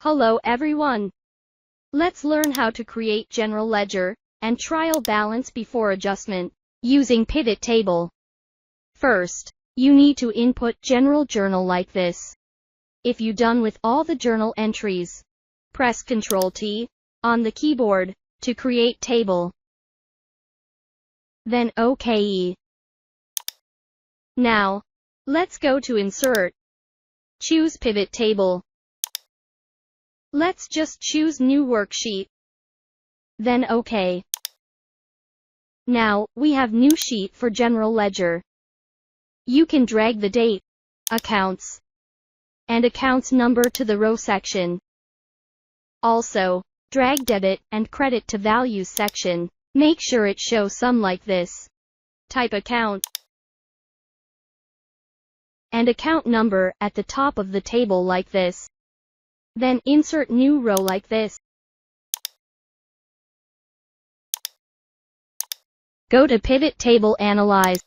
Hello everyone. Let's learn how to create general ledger and trial balance before adjustment using PivotTable. First, you need to input general journal like this. If you're done with all the journal entries, press Ctrl+T on the keyboard to create table. Then OK. Now, let's go to Insert. Choose PivotTable. Let's just choose New Worksheet. Then OK. Now, we have new sheet for general ledger. You can drag the date, accounts, and accounts number to the row section. Also, drag debit and credit to values section. Make sure it shows sum like this. Type account and account number at the top of the table like this. Then insert new row like this. Go to PivotTable Analyze.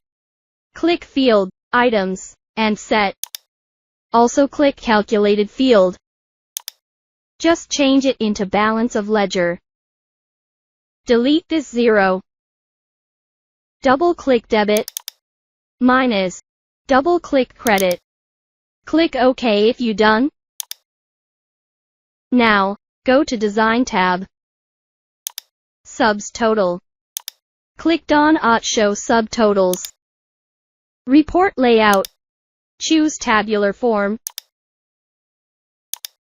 Click Field, Items, and Set. Also click Calculated Field. Just change it into Balance of Ledger. Delete this 0. Double-click Debit, Minus, double-click Credit. Click OK if you're done. Now, go to Design tab. Subs Total. Click on Show Subtotals. Report Layout. Choose Tabular Form.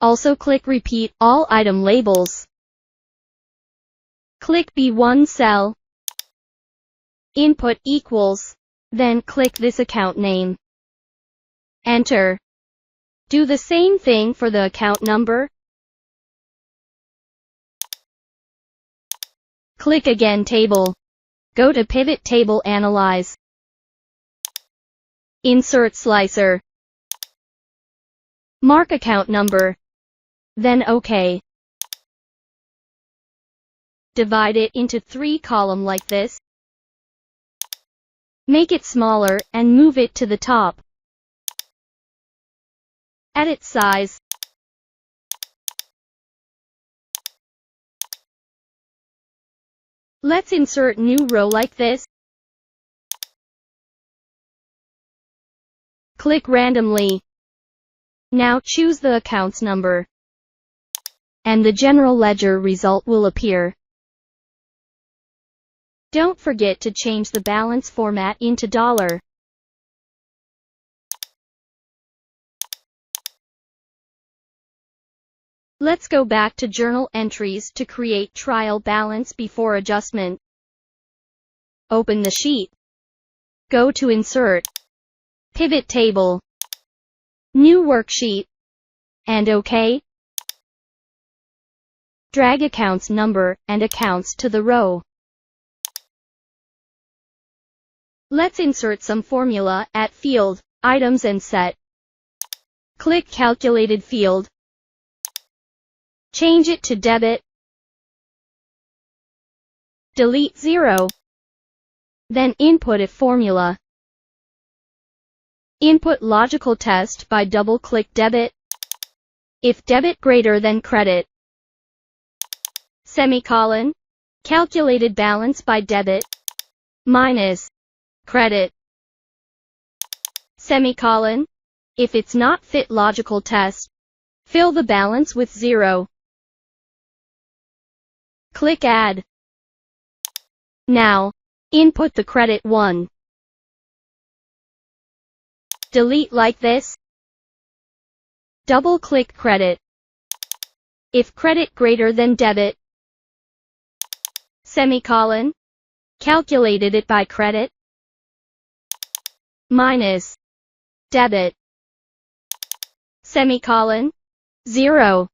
Also click Repeat All Item Labels. Click B1 cell. Input equals. Then click this account name. Enter. Do the same thing for the account number. Click again Table. Go to PivotTable Analyze. Insert Slicer. Mark account number. Then OK. Divide it into 3 columns like this. Make it smaller and move it to the top. Edit size. Let's insert new row like this. Click randomly. Now choose the accounts number. And the general ledger result will appear. Don't forget to change the balance format into $. Let's go back to journal entries to create trial balance before adjustment. Open the sheet. Go to Insert, PivotTable, New Worksheet, and OK. Drag accounts number and accounts to the row. Let's insert some formula at Field, Items and Set. Click Calculated Field. Change it to Debit. Delete 0. Then input a formula. Input logical test by double-click Debit. If debit greater than credit. Semicolon. Calculated balance by debit. Minus. Credit. Semicolon. If it's not fit logical test. Fill the balance with 0. Click Add. Now, input the credit 1. Delete like this. Double-click Credit. If credit greater than debit. Semicolon. Calculated it by credit. Minus. Debit. Semicolon. 0.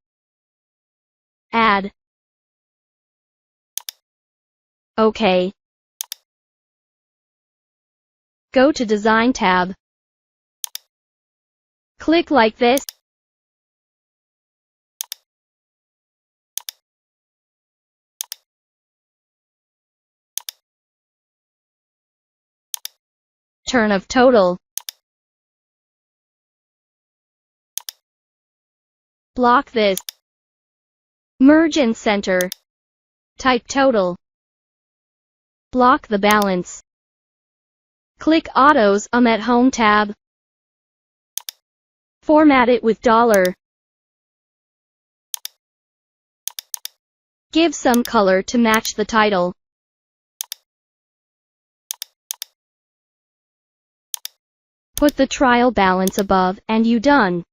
Add. OK. Go to Design tab. Click like this. Turn of total. Block this. Merge and center. Type total. Block the balance. Click Autos at Home tab. Format it with $. Give some color to match the title. Put the trial balance above, and you done.